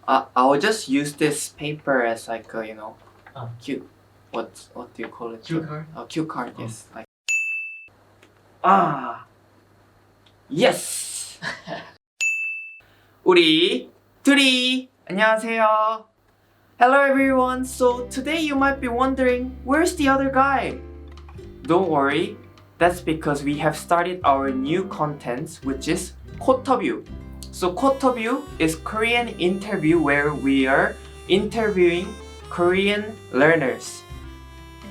I'll just use this paper as like a, cue. What do you call it? Cue card? Cue card. Yes. Like. Yes. 우리 둘이 안녕하세요. Hello everyone. So today you might be wondering, where's the other guy? Don't worry. That's because we have started our new content, which is 코터뷰. So 코터뷰 is Korean interview where we are interviewing Korean learners.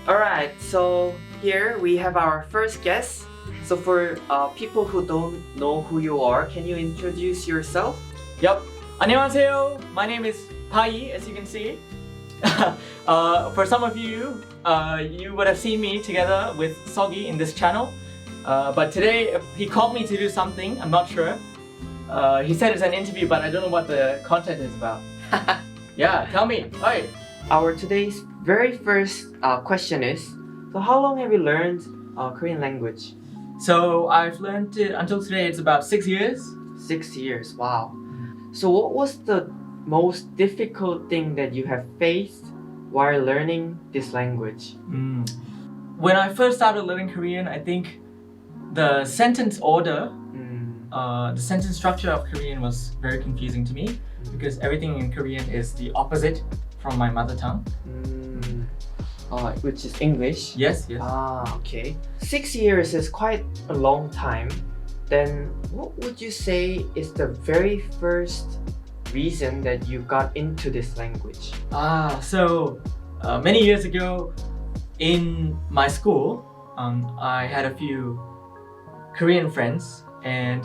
Alright, so here we have our first guest. So for people who don't know who you are, can you introduce yourself? Yep. 안녕하세요. My name is Pai, as you can see. For some of you, you would have seen me together with Sogi in this channel. But today, he called me to do something. I'm not sure. He said it's an interview, but I don't know what the content is about. Yeah, tell me. Hi. Our today's very first question is, so how long have you learned Korean language? So I've learned it until today. It's about 6 years. 6 years, wow. So what was the most difficult thing that you have faced while learning this language? When I first started learning Korean, I think the sentence order, the sentence structure of Korean was very confusing to me because everything in Korean is the opposite from my mother tongue. Which is English? Yes. Okay. 6 years is quite a long time. Then what would you say is the very first reason that you got into this language? So many years ago in my school, I had a few Korean friends and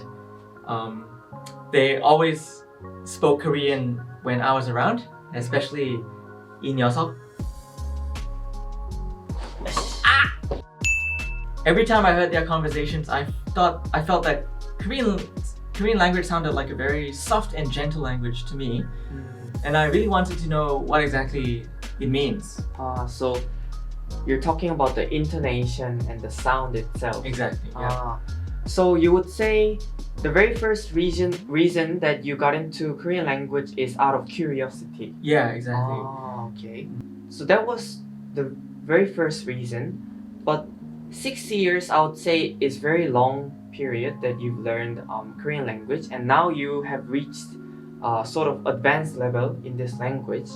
they always spoke Korean when I was around, especially 이 녀석. Every time I heard their conversations, I felt that Korean language sounded like a very soft and gentle language to me, and I really wanted to know what exactly it means. So you're talking about the intonation and the sound itself. Exactly. Yeah. So you would say the very first reason that you got into Korean language is out of curiosity. Yeah, exactly. Okay. So that was the very first reason, but 6 years I would say is very long period that you've learned Korean language, and now you have reached sort of advanced level in this language.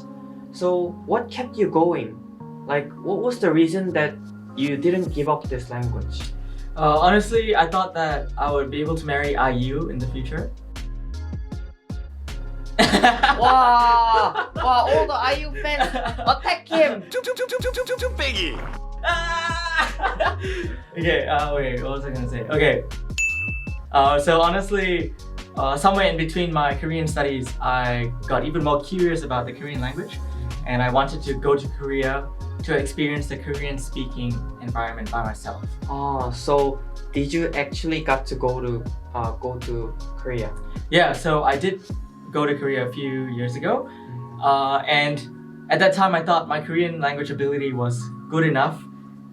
So what kept you going? Like, what was the reason that you didn't give up this language? Honestly, I thought that I would be able to marry IU in the future. Wow, all the IU fans attack him! 뚝배기. Okay, wait, what was I gonna say? Okay, so honestly, somewhere in between my Korean studies, I got even more curious about the Korean language, and I wanted to go to Korea to experience the Korean speaking environment by myself. So did you actually got to go to Korea? Yeah, so I did go to Korea a few years ago, and at that time I thought my Korean language ability was good enough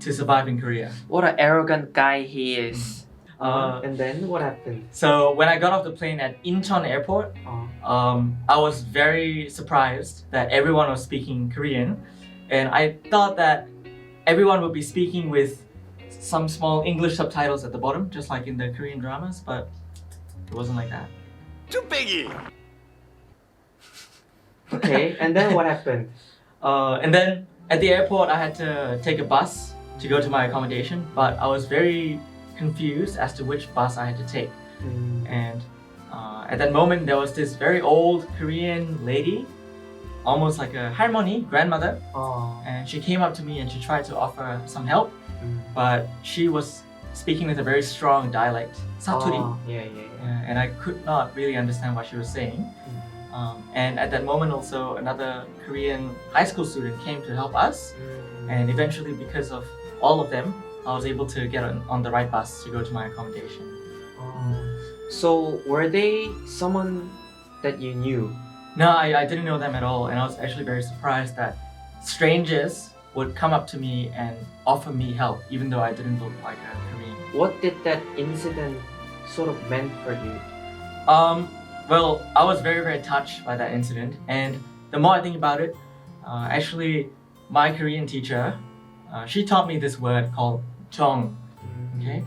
to survive in Korea. What an arrogant guy he is. And then what happened? So when I got off the plane at Incheon airport, I was very surprised that everyone was speaking Korean, and I thought that everyone would be speaking with some small English subtitles at the bottom, just like in the Korean dramas, but it wasn't like that. 뚝배기. Okay, and then what happened? And then at the airport, I had to take a bus to go to my accommodation, but I was very confused as to which bus I had to take. And at that moment, there was this very old Korean lady, almost like a 할머니, grandmother, and she came up to me and she tried to offer some help, but she was speaking with a very strong dialect, 사투리. And I could not really understand what she was saying. And at that moment also, another Korean high school student came to help us, and eventually because of all of them, I was able to get on the right bus to go to my accommodation. So were they someone that you knew? No, I didn't know them at all, and I was actually very surprised that strangers would come up to me and offer me help, even though I didn't look like a Korean. What did that incident sort of meant for you? Well, I was very, very touched by that incident, and the more I think about it, actually, my Korean teacher, she taught me this word called jong, okay?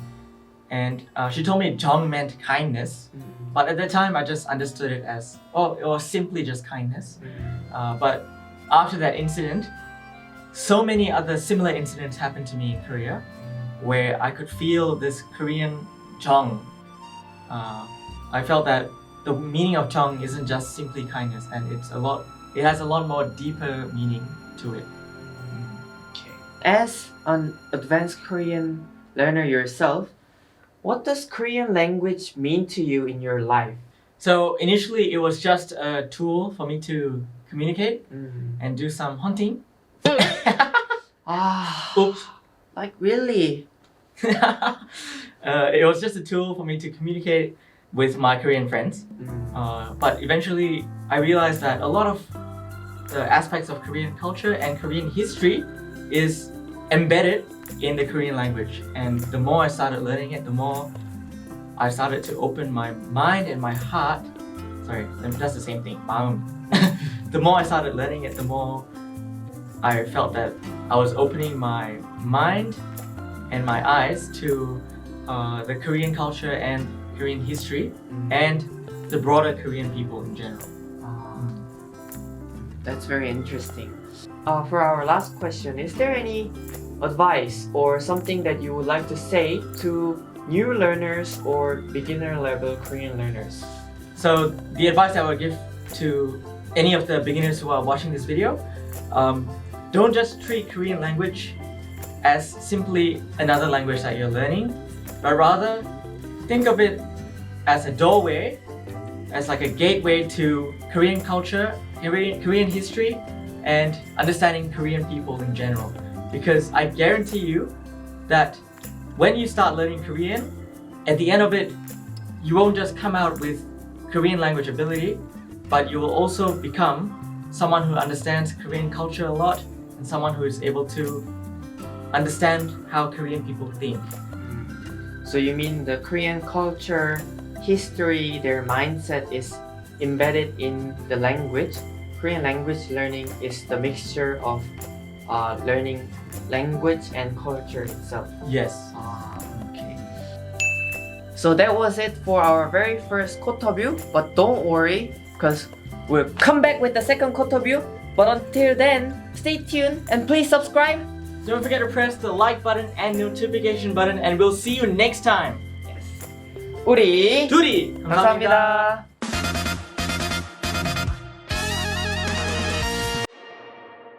And she told me jong meant kindness, but at that time I just understood it as, oh, it was simply just kindness. But after that incident, so many other similar incidents happened to me in Korea, where I could feel this Korean jong. I felt that the meaning of jong isn't just simply kindness, and it has a lot more deeper meaning to it. Okay. As an advanced Korean learner yourself, what does Korean language mean to you in your life? So initially it was just a tool for me to communicate and do some hunting. Oops. Like really? It was just a tool for me to communicate with my Korean friends. But eventually I realized that a lot of the aspects of Korean culture and Korean history is embedded in the Korean language. And the more I started learning it, the more I started to open my mind and my heart. Sorry, that's the same thing. The more I started learning it, the more I felt that I was opening my mind and my eyes to the Korean culture and Korean history and the broader Korean people in general. That's very interesting. For our last question, is there any advice or something that you would like to say to new learners or beginner level Korean learners? So the advice I would give to any of the beginners who are watching this video, don't just treat Korean language as simply another language that you're learning, but rather think of it as a doorway, as like a gateway to Korean culture, Korean history, and understanding Korean people in general. Because I guarantee you that when you start learning Korean, at the end of it, you won't just come out with Korean language ability, but you will also become someone who understands Korean culture a lot and someone who is able to understand how Korean people think. So you mean the Korean culture, history, their mindset is embedded in the language. Korean language learning is the mixture of learning language and culture itself. Yes. Okay. So that was it for our very first quote view, but don't worry, because we'll come back with the second quote view. But until then, stay tuned and please subscribe. Don't forget to press the like button and notification button, and we'll see you next time. 우리 둘이 감사합니다.